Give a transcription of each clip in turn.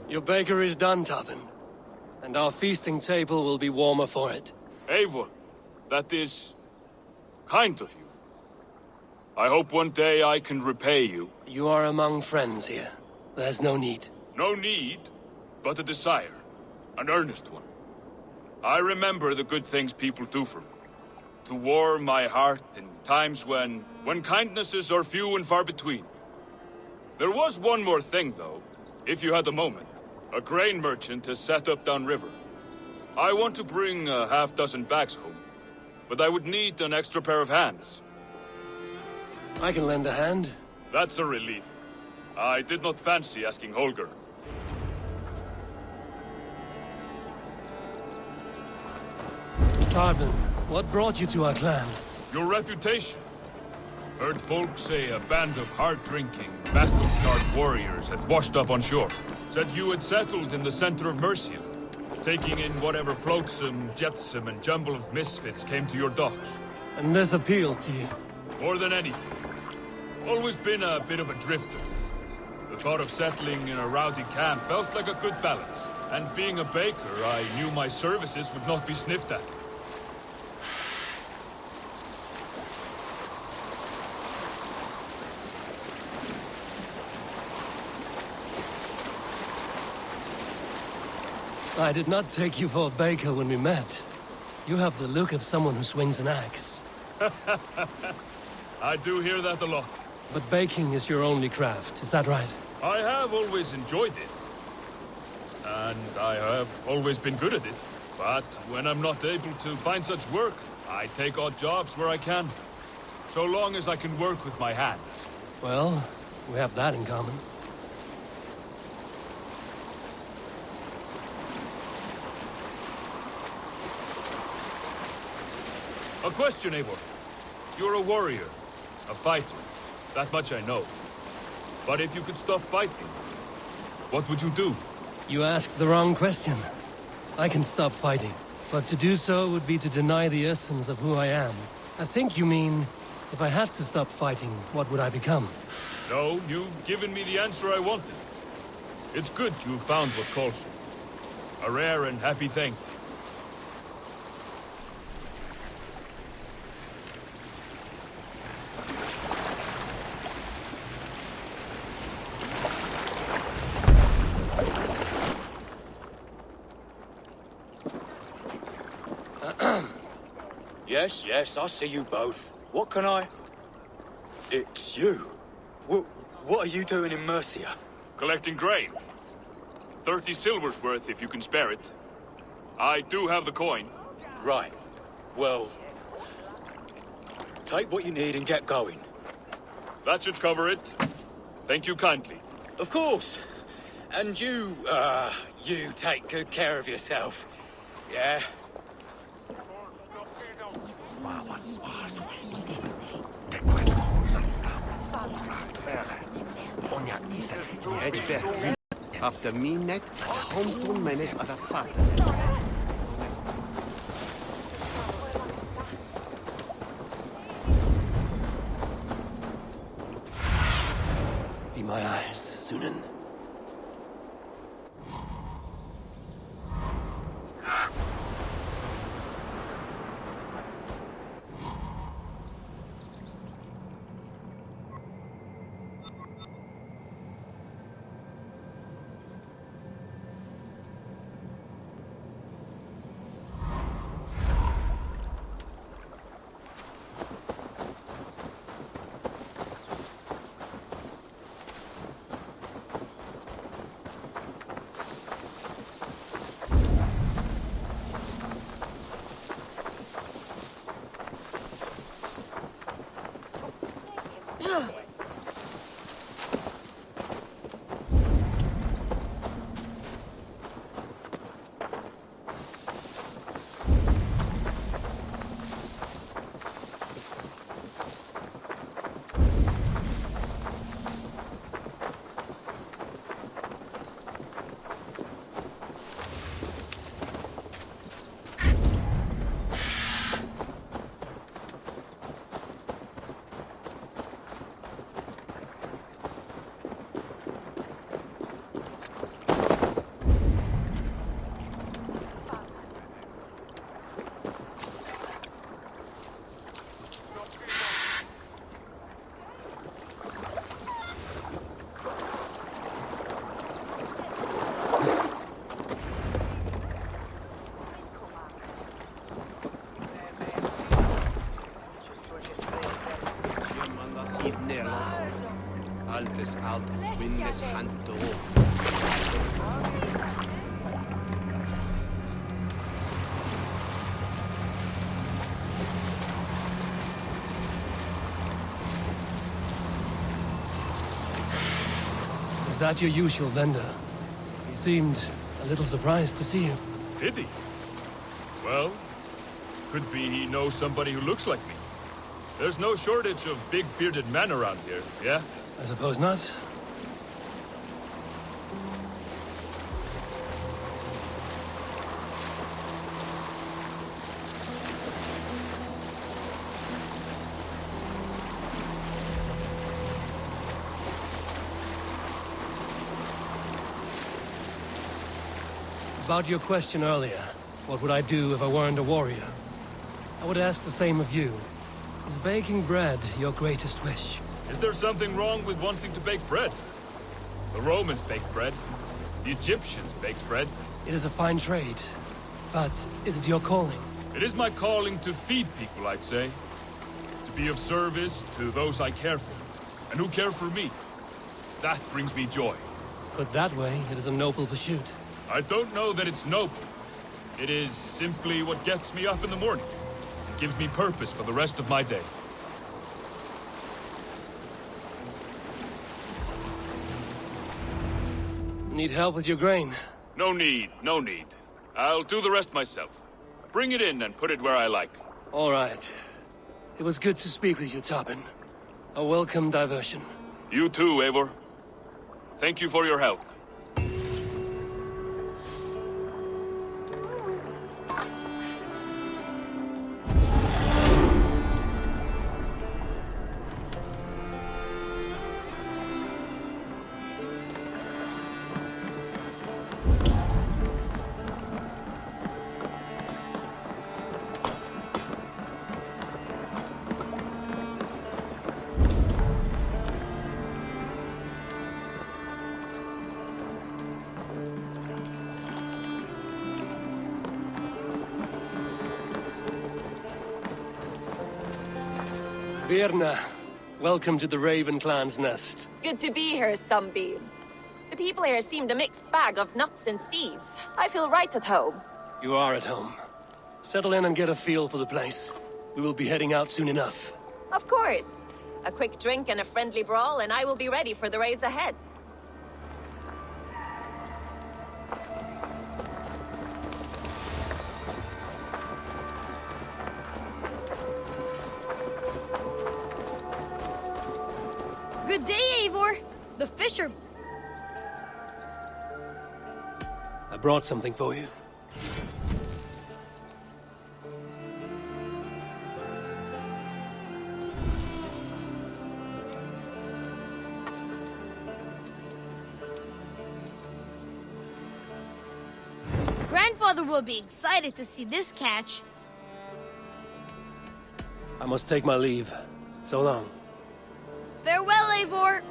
Your baker is done, Tobin. And our feasting table will be warmer for it. Eivor, that is kind of you. I hope one day I can repay you. You are among friends here. There's no need. No need, but a desire. An earnest one. I remember the good things people do for me. To warm my heart in times when kindnesses are few and far between. There was one more thing, though, if you had a moment. A grain merchant has set up downriver. I want to bring a half-dozen bags home, but I would need an extra pair of hands. I can lend a hand. That's a relief. I did not fancy asking Holger. Tarbin, what brought you to our clan? Your reputation. Heard folks say a band of hard-drinking, battle-scarred warriors had washed up on shore. Said you had settled in the center of Mercia, taking in whatever flotsam, jetsam, and jumble of misfits came to your docks. And this appealed to you? More than anything. Always been a bit of a drifter. The thought of settling in a rowdy camp felt like a good balance. And being a baker, I knew my services would not be sniffed at. I did not take you for a baker when we met. You have the look of someone who swings an axe. I do hear that a lot. But baking is your only craft, is that right? I have always enjoyed it. And I have always been good at it. But when I'm not able to find such work, I take odd jobs where I can. So long as I can work with my hands. Well, we have that in common. A question, Eivor. You're a warrior, a fighter. That much I know. But if you could stop fighting, what would you do? You asked the wrong question. I can stop fighting, but to do so would be to deny the essence of who I am. I think you mean, if I had to stop fighting, what would I become? No, you've given me the answer I wanted. It's good you found what calls you. A rare and happy thing. Yes, I see you both. What can I... It's you. What are you doing in Mercia? Collecting grain. 30 silver's worth if you can spare it. I do have the coin. Right. Well... take what you need and get going. That should cover it. Thank you kindly. Of course. And you take good care of yourself. Yeah? After me net, home to menace at a fight. Be my eyes, Sunan. hid Nederlands. Altes alt, winnes hand door. Is that your usual vendor? He seemed a little surprised to see you. Did he? Well, could be he knows somebody who looks like me. There's no shortage of big bearded men around here, yeah? I suppose not. About your question earlier, what would I do if I weren't a warrior? I would ask the same of you. Is baking bread your greatest wish? Is there something wrong with wanting to bake bread? The Romans baked bread. The Egyptians baked bread. It is a fine trade, but is it your calling? It is my calling to feed people, I'd say. To be of service to those I care for, and who care for me. That brings me joy. Put that way, it is a noble pursuit. I don't know that it's noble. It is simply what gets me up in the morning. It gives me purpose for the rest of my day. Need help with your grain? No need, no need. I'll do the rest myself. Bring it in and put it where I like. All right. It was good to speak with you, Tobin. A welcome diversion. You too, Eivor. Thank you for your help. Birna, welcome to the Raven Clan's nest. Good to be here, Sunbeam. The people here seemed a mixed bag of nuts and seeds. I feel right at home. You are at home. Settle in and get a feel for the place. We will be heading out soon enough. Of course. A quick drink and a friendly brawl, and I will be ready for the raids ahead. Good day, Eivor. The fish are... I brought something for you. Grandfather will be excited to see this catch. I must take my leave. So long. Farewell, Eivor.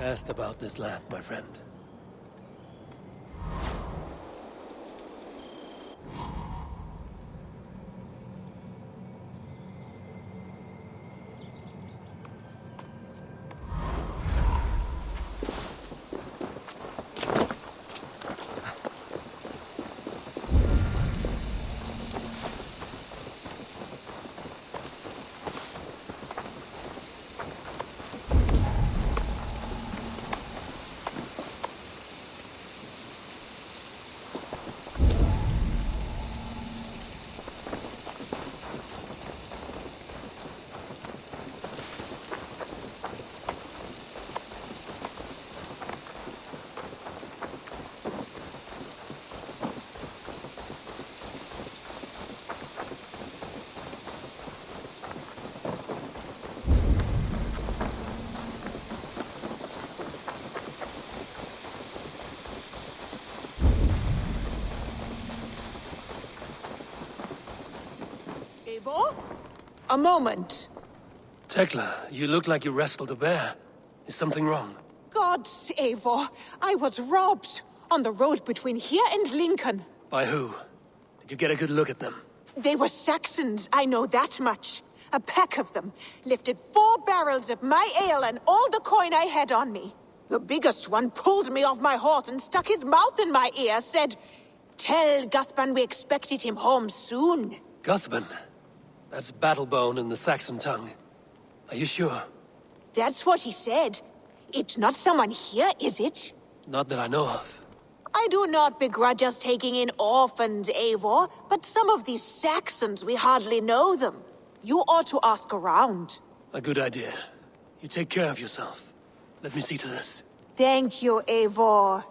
Cast about this land, my friend. A moment. Tekla, you look like you wrestled a bear. Is something wrong? Gods, Eivor, I was robbed on the road between here and Lincoln. By who? Did you get a good look at them? They were Saxons, I know that much. A pack of them lifted 4 barrels of my ale and all the coin I had on me. The biggest one pulled me off my horse and stuck his mouth in my ear, said, "Tell Guthban we expected him home soon." Guthban? That's Battlebone in the Saxon tongue. Are you sure? That's what he said. It's not someone here, is it? Not that I know of. I do not begrudge us taking in orphans, Eivor, but some of these Saxons, we hardly know them. You ought to ask around. A good idea. You take care of yourself. Let me see to this. Thank you, Eivor.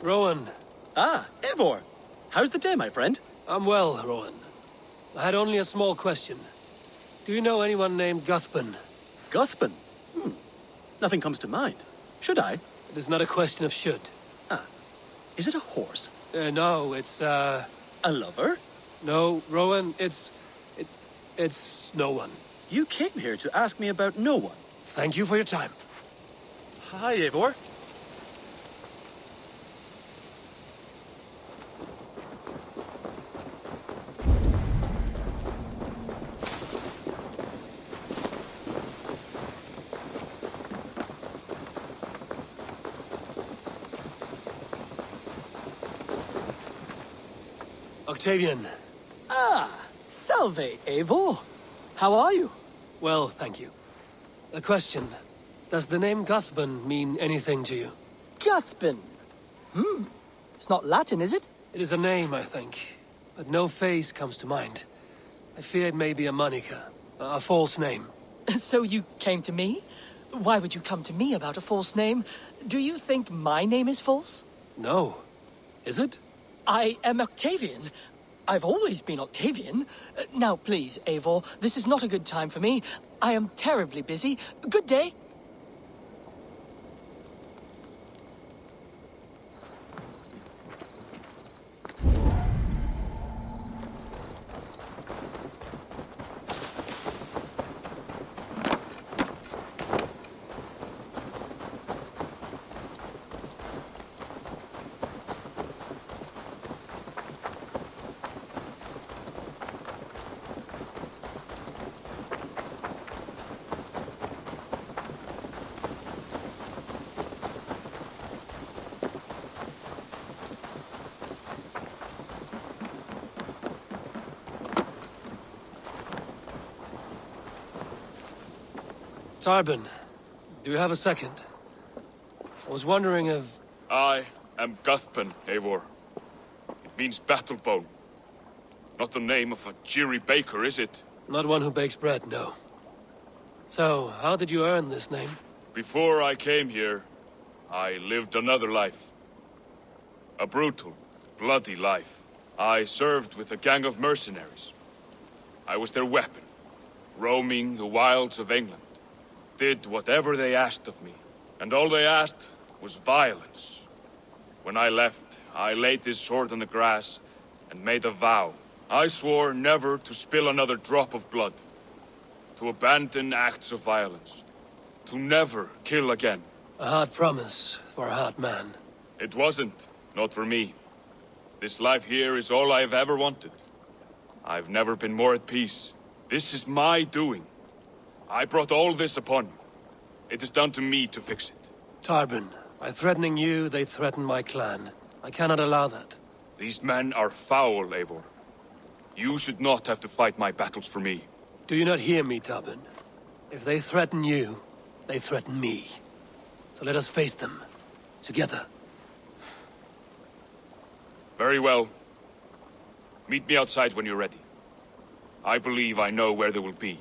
Rowan. Ah, Eivor. How's the day, my friend? I'm well, Rowan. I had only a small question. Do you know anyone named Guthban? Guthban? Nothing comes to mind. Should I? It is not a question of should. Ah. Is it a horse? No, it's, A lover? No, Rowan, it's no one. You came here to ask me about no one. Thank you for your time. Hi, Eivor. Octavian. Ah, salve, Eivor. How are you? Well, thank you. A question. Does the name Guthban mean anything to you? Guthban. It's not Latin, is it? It is a name, I think. But no face comes to mind. I fear it may be a moniker. A false name. So you came to me? Why would you come to me about a false name? Do you think my name is false? No. Is it? I am Octavian. I've always been Octavian. Now, please, Eivor, this is not a good time for me. I am terribly busy. Good day. Tarbin, do you have a second? I was wondering if... I am Guthban, Eivor. It means battlebone. Not the name of a cheery baker, is it? Not one who bakes bread, no. So, how did you earn this name? Before I came here, I lived another life. A brutal, bloody life. I served with a gang of mercenaries. I was their weapon, roaming the wilds of England. Did whatever they asked of me. And all they asked was violence. When I left, I laid this sword on the grass and made a vow. I swore never to spill another drop of blood. To abandon acts of violence. To never kill again. A hard promise for a hard man. It wasn't. Not for me. This life here is all I've ever wanted. I've never been more at peace. This is my doing. I brought all this upon you. It is down to me to fix it. Tarbin, by threatening you, they threaten my clan. I cannot allow that. These men are foul, Eivor. You should not have to fight my battles for me. Do you not hear me, Tarbin? If they threaten you, they threaten me. So let us face them. Together. Very well. Meet me outside when you're ready. I believe I know where they will be.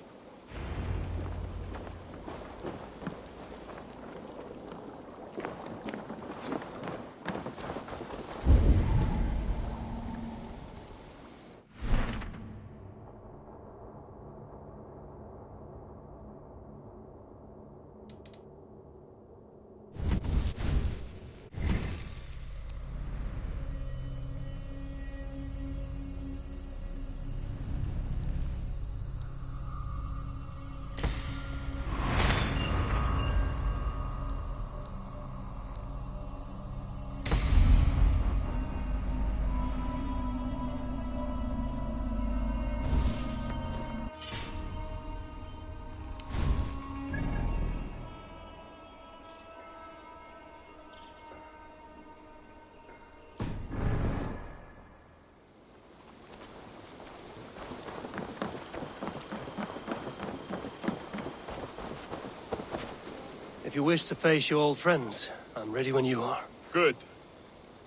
If you wish to face your old friends, I'm ready when you are. Good.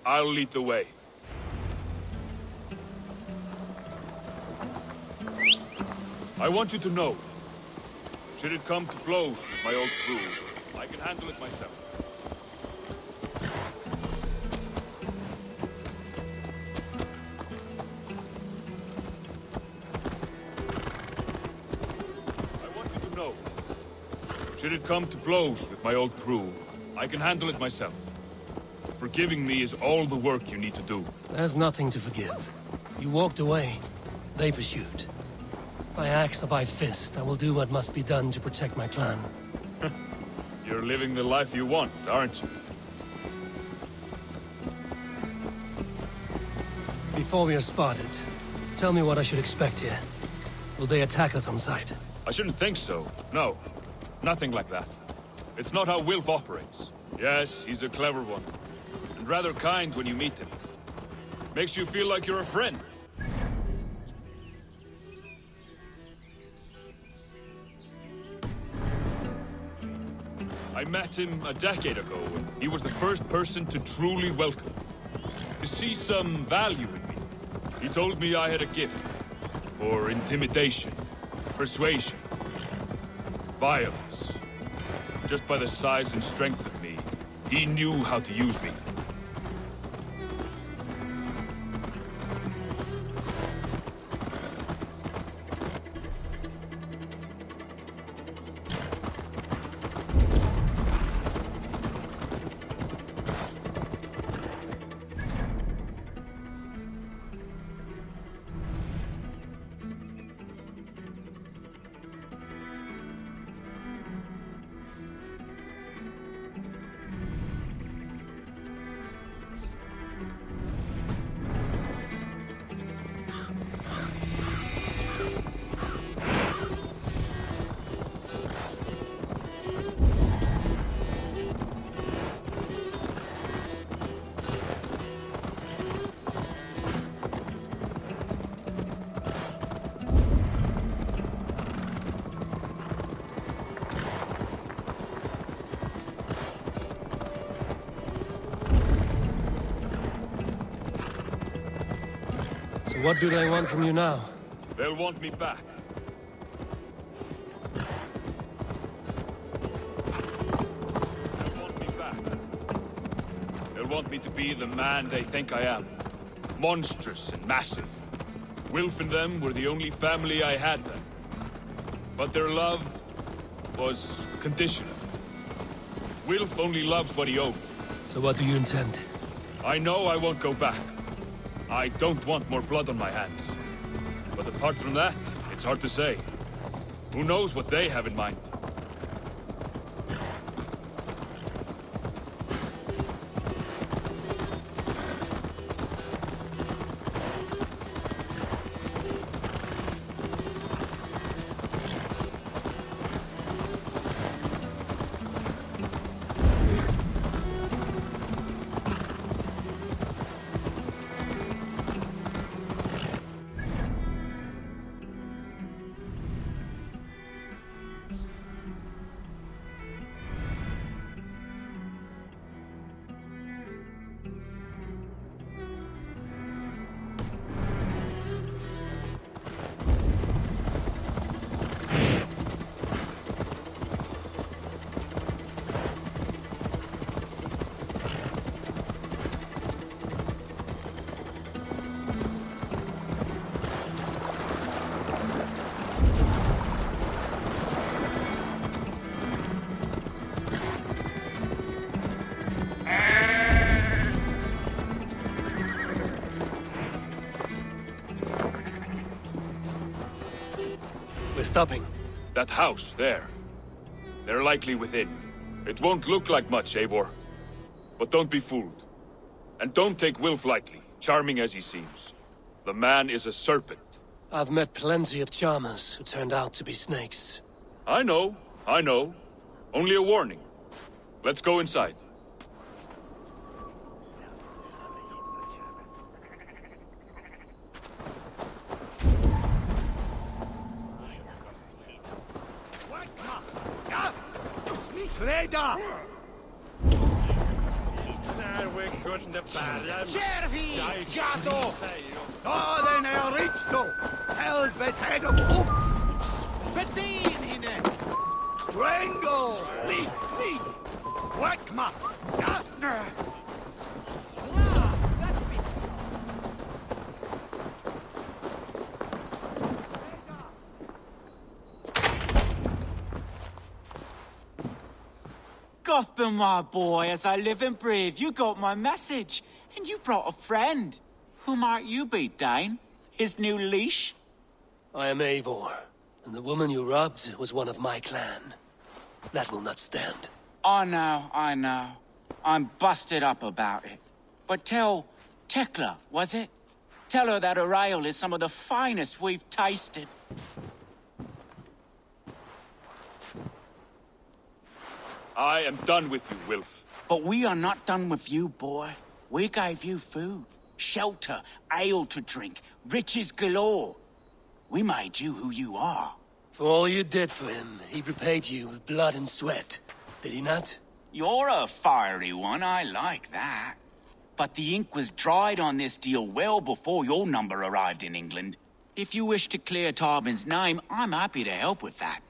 I'll lead the way. I want you to know, should it come to blows with my old crew, I can handle it myself. I want you to know, should it come to blows with my old crew, I can handle it myself. Forgiving me is all the work you need to do. There's nothing to forgive. You walked away. They pursued. By axe or by fist, I will do what must be done to protect my clan. You're living the life you want, aren't you? Before we are spotted, tell me what I should expect here. Will they attack us on sight? I shouldn't think so. No. Nothing like that. It's not how Wilf operates. Yes, he's a clever one. And rather kind when you meet him. Makes you feel like you're a friend. I met him a decade ago, and he was the first person to truly welcome me. To see some value in me. He told me I had a gift for intimidation, persuasion, violence. Just by the size and strength of me, he knew how to use me. So what do they want from you now? They'll want me back. They'll want me back. want me to be the man they think I am. Monstrous and massive. Wilf and them were the only family I had then. But their love was conditional. Wilf only loves what he owns. So what do you intend? I know I won't go back. I don't want more blood on my hands. But apart from that, it's hard to say. Who knows what they have in mind? We're stopping. That house, there. They're likely within. It won't look like much, Eivor. But don't be fooled. And don't take Wilf lightly, charming as he seems. The man is a serpent. I've met plenty of charmers who turned out to be snakes. I know. Only a warning. Let's go inside. Freda! När vi kunde bära... Kärvi! Gato! Ta dig när jag rikt då! Helvete då! Upp! Bedin hinne! Strangle! Lik! Wackma! Ja! Gotham, my boy, as I live and breathe, you got my message. And you brought a friend. Who might you be, Dane? His new leash? I am Eivor, and the woman you robbed was one of my clan. That will not stand. I know. I'm busted up about it. But tell Tekla, was it? Tell her that her ale is some of the finest we've tasted. I am done with you, Wilf. But we are not done with you, boy. We gave you food, shelter, ale to drink, riches galore. We made you who you are. For all you did for him, he repaid you with blood and sweat. Did he not? You're a fiery one, I like that. But the ink was dried on this deal well before your number arrived in England. If you wish to clear Tarbin's name, I'm happy to help with that.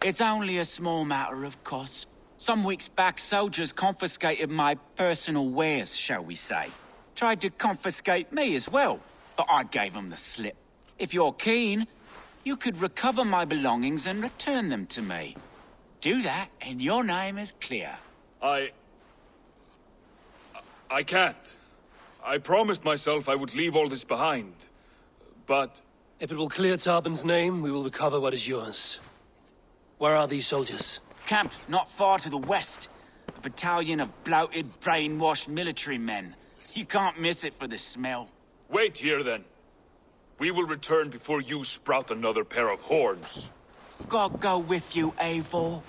It's only a small matter of cost. Some weeks back, soldiers confiscated my personal wares, shall we say. Tried to confiscate me as well, but I gave them the slip. If you're keen, you could recover my belongings and return them to me. Do that, and your name is clear. I can't. I promised myself I would leave all this behind. But... If it will clear Tarbin's name, we will recover what is yours. Where are these soldiers? Camped not far to the west. A battalion of bloated, brainwashed military men. You can't miss it for the smell. Wait here, then. We will return before you sprout another pair of horns. God go with you, Eivor.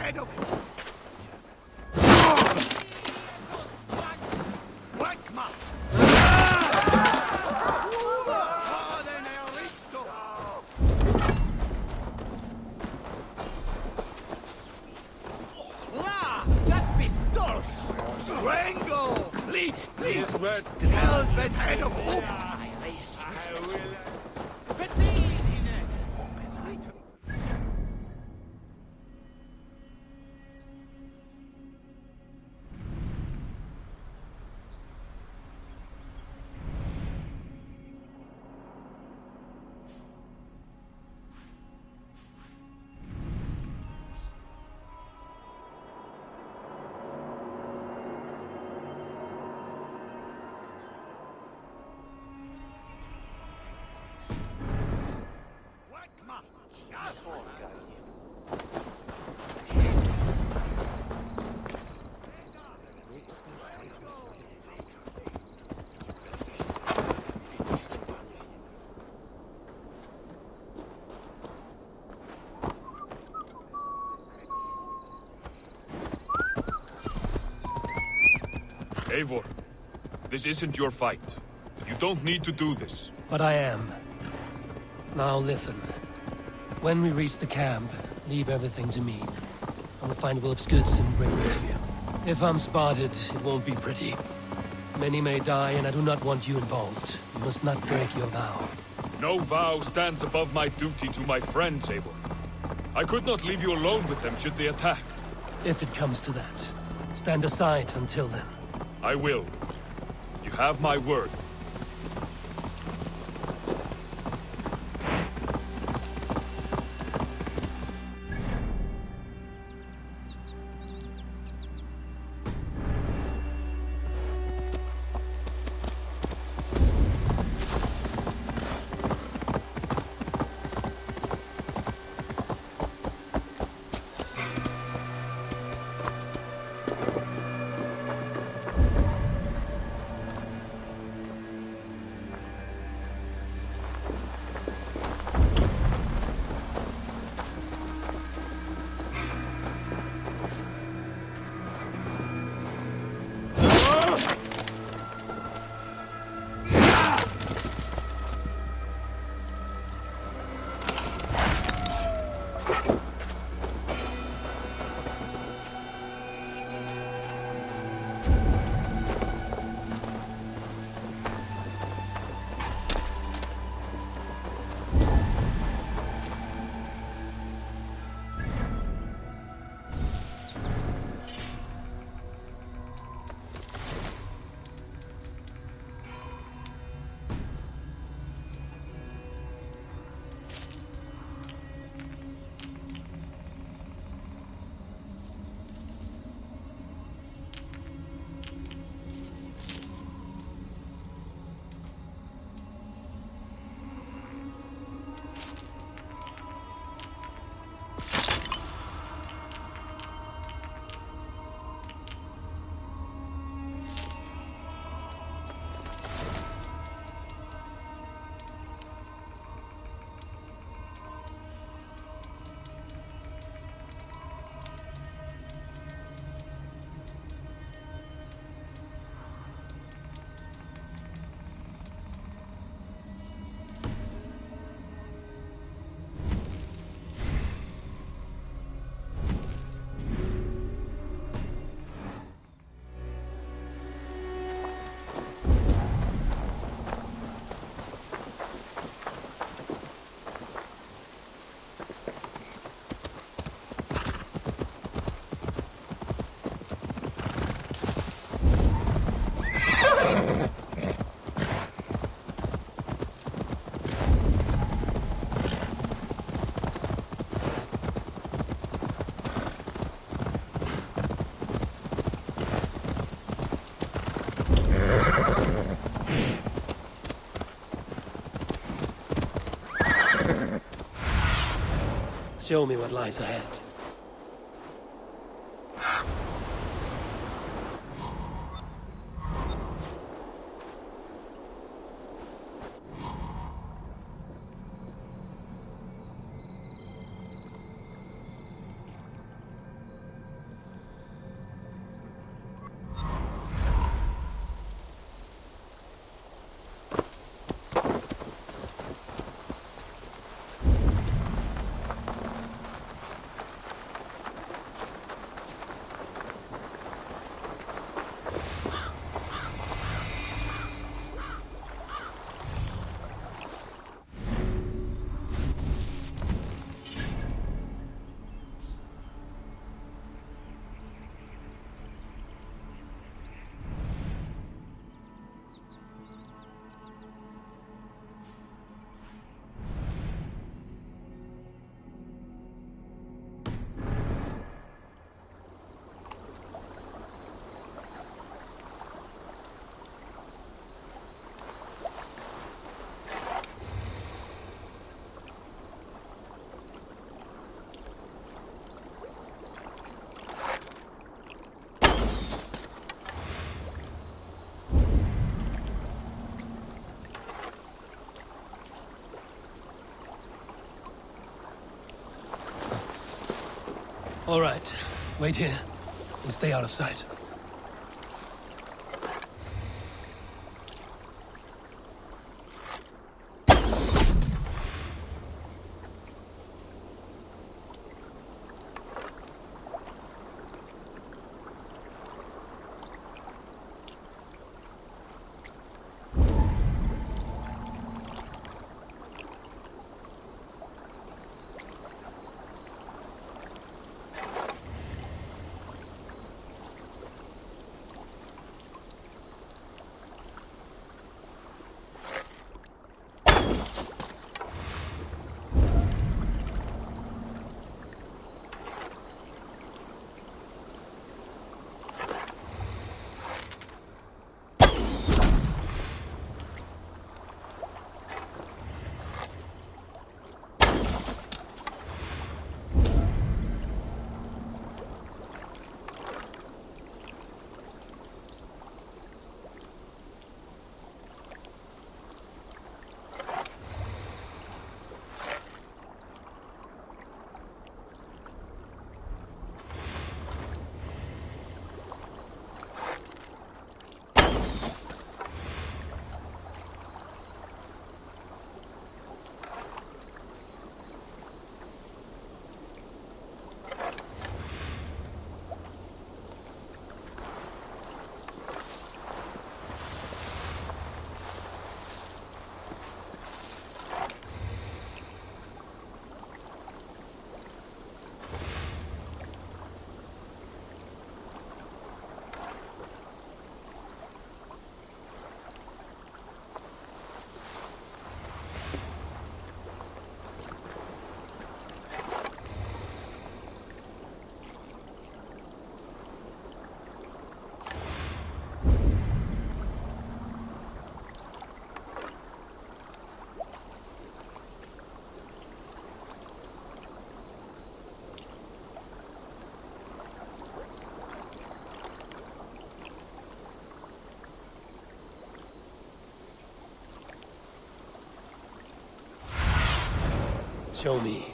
head of him! Eivor, this isn't your fight. You don't need to do this. But I am. Now listen. When we reach the camp, leave everything to me. I will find Wolf's goods and bring them to you. If I'm spotted, it won't be pretty. Many may die, and I do not want you involved. You must not break your vow. No vow stands above my duty to my friends, Eivor. I could not leave you alone with them should they attack. If it comes to that, stand aside until then. I will. You have my word. Show me what lies ahead. All right. Wait here and stay out of sight. Show me.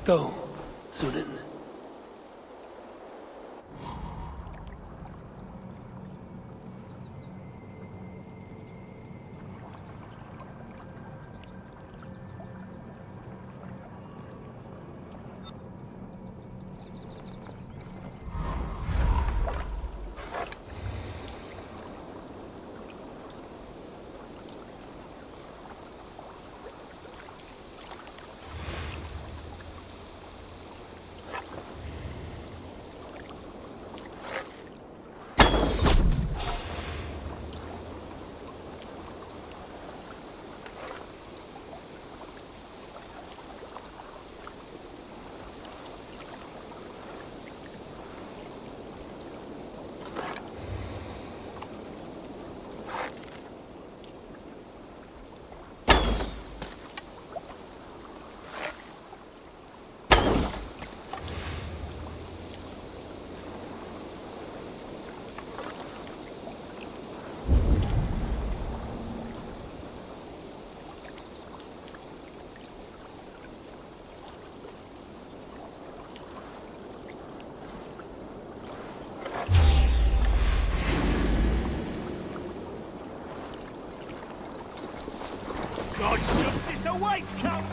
Go, Sunan. God's justice awaits, Count!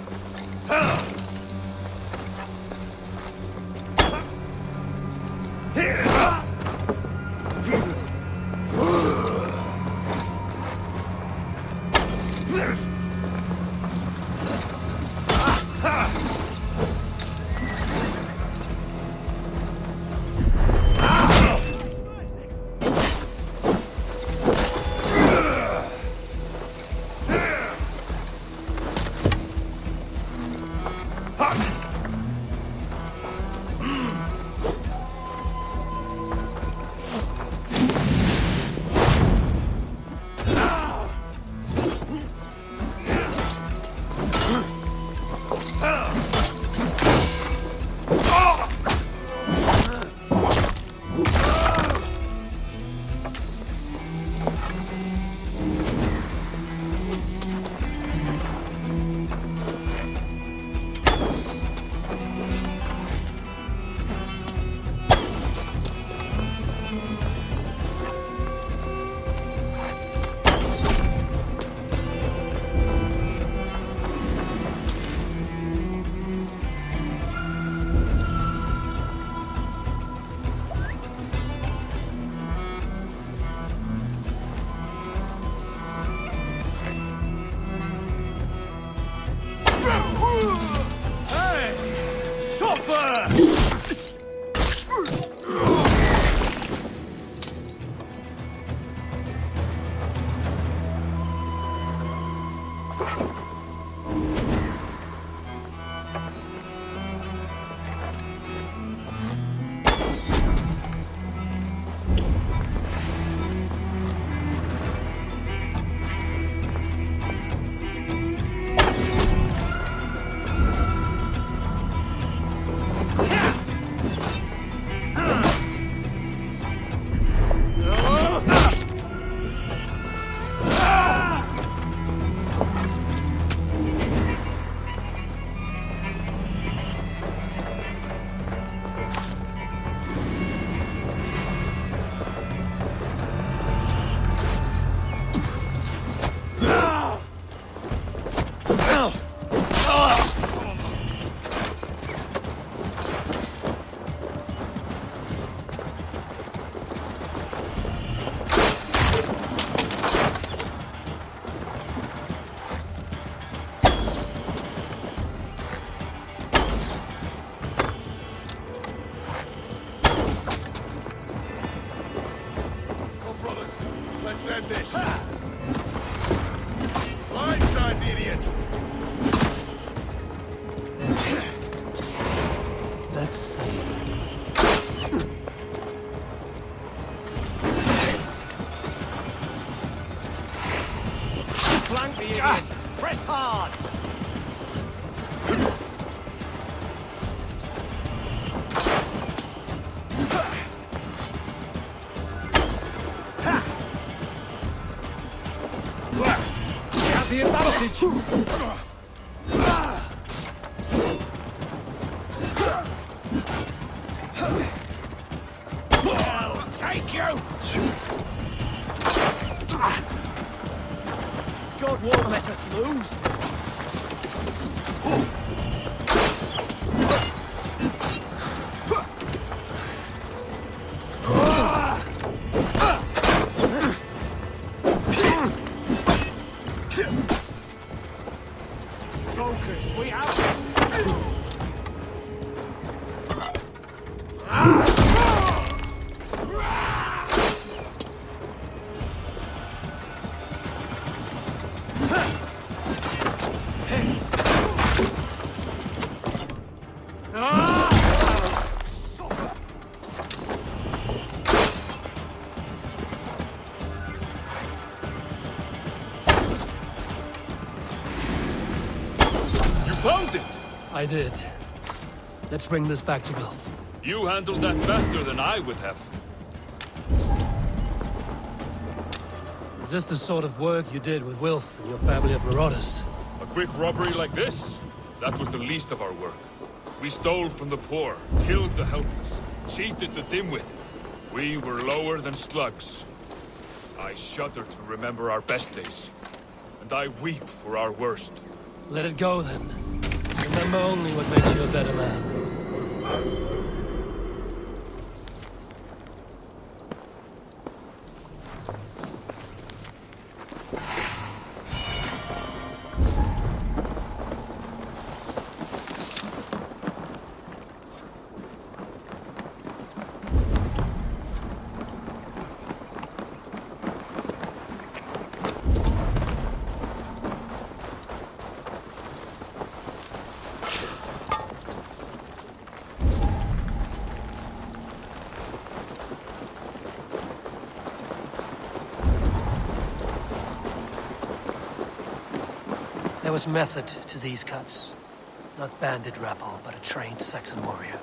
Let's end this. Blindside the idiot. Let's see. Flank the idiot. Press hard. The advantage! I'll take you! God won't let us lose! Focus, we have this! Found it! I did. Let's bring this back to Wilf. You handled that better than I would have. Is this the sort of work you did with Wilf and your family of marauders? A quick robbery like this? That was the least of our work. We stole from the poor, killed the helpless, cheated the dimwitted. We were lower than slugs. I shudder to remember our best days. And I weep for our worst. Let it go, then. Remember only what makes you a better man. There was method to these cuts. Not bandit rabble, but a trained Saxon warrior.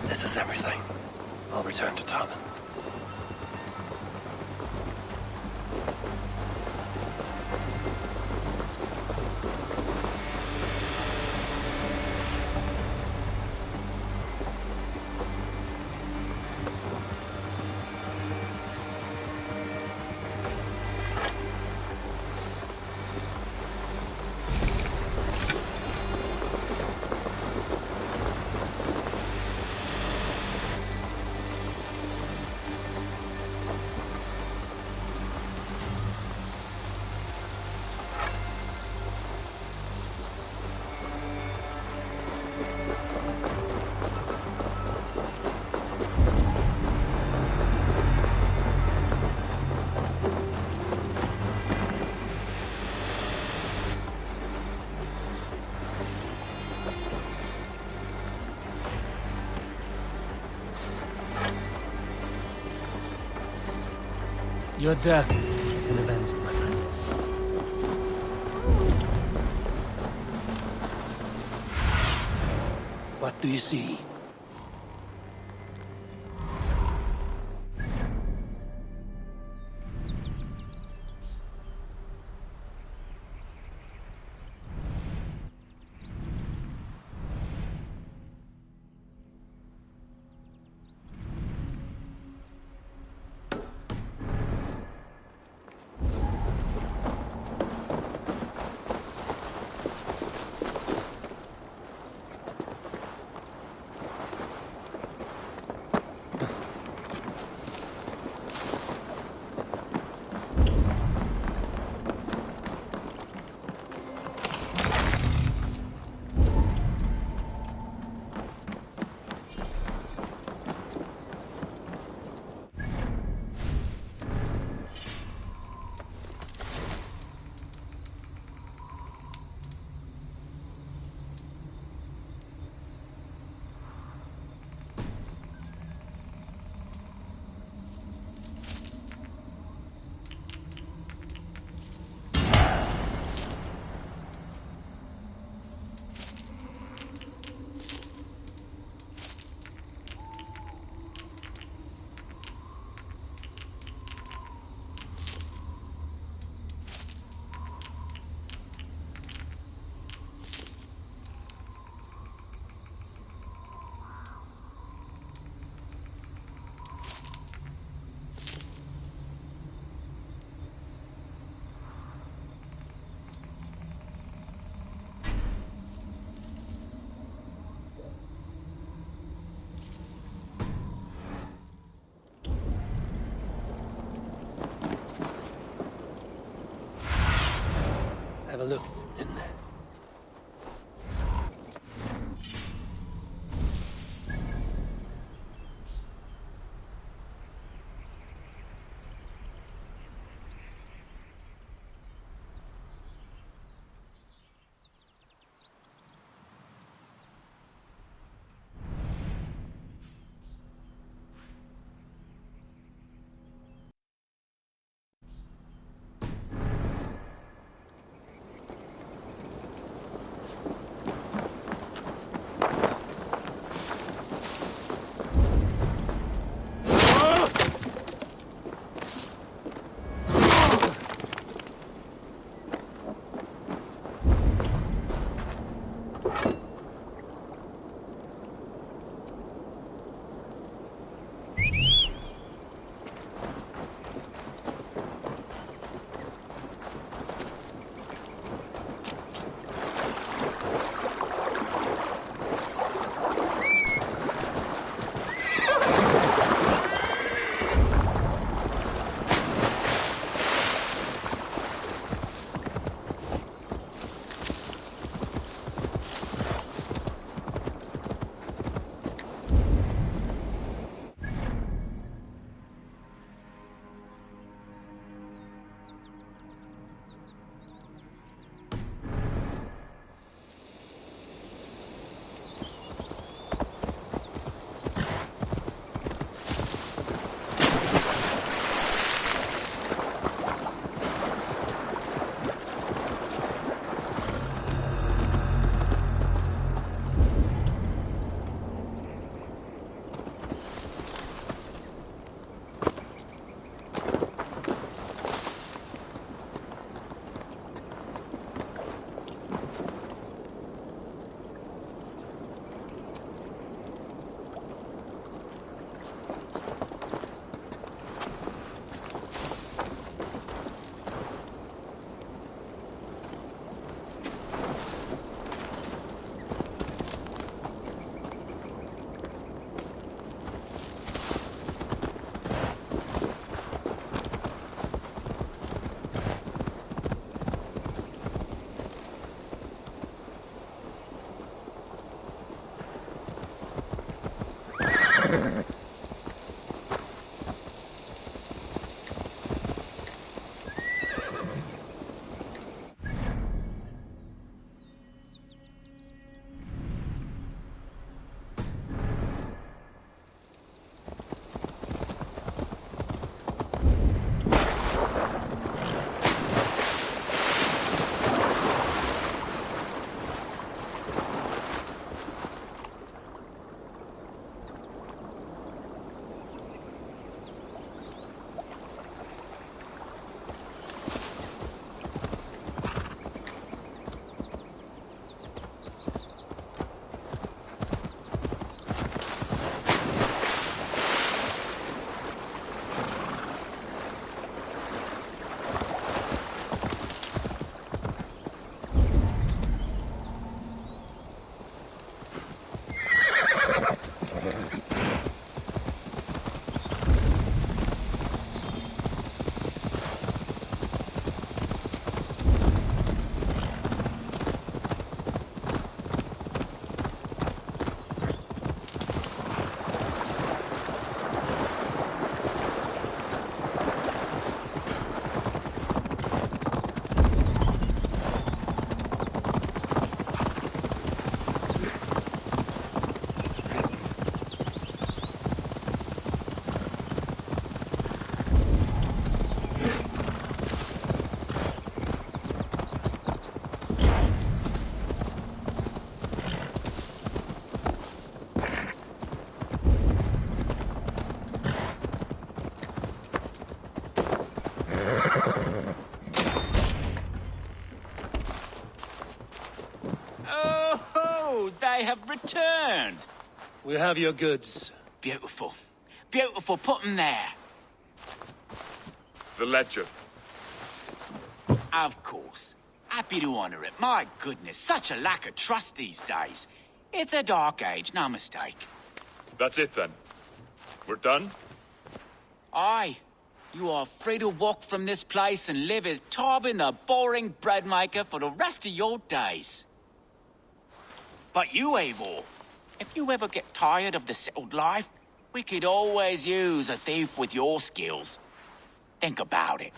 This is everything. I'll return to Tallinn. Your death is an event, my friend. What do you see? Have a look. turn. We have your goods. Beautiful. Beautiful. Put them there. The ledger. Of course. Happy to honor it. My goodness, such a lack of trust these days. It's a dark age, no mistake. That's it then. We're done? Aye. You are free to walk from this place and live as Tobin the boring bread maker for the rest of your days. But you, Eivor, if you ever get tired of the settled life, we could always use a thief with your skills. Think about it.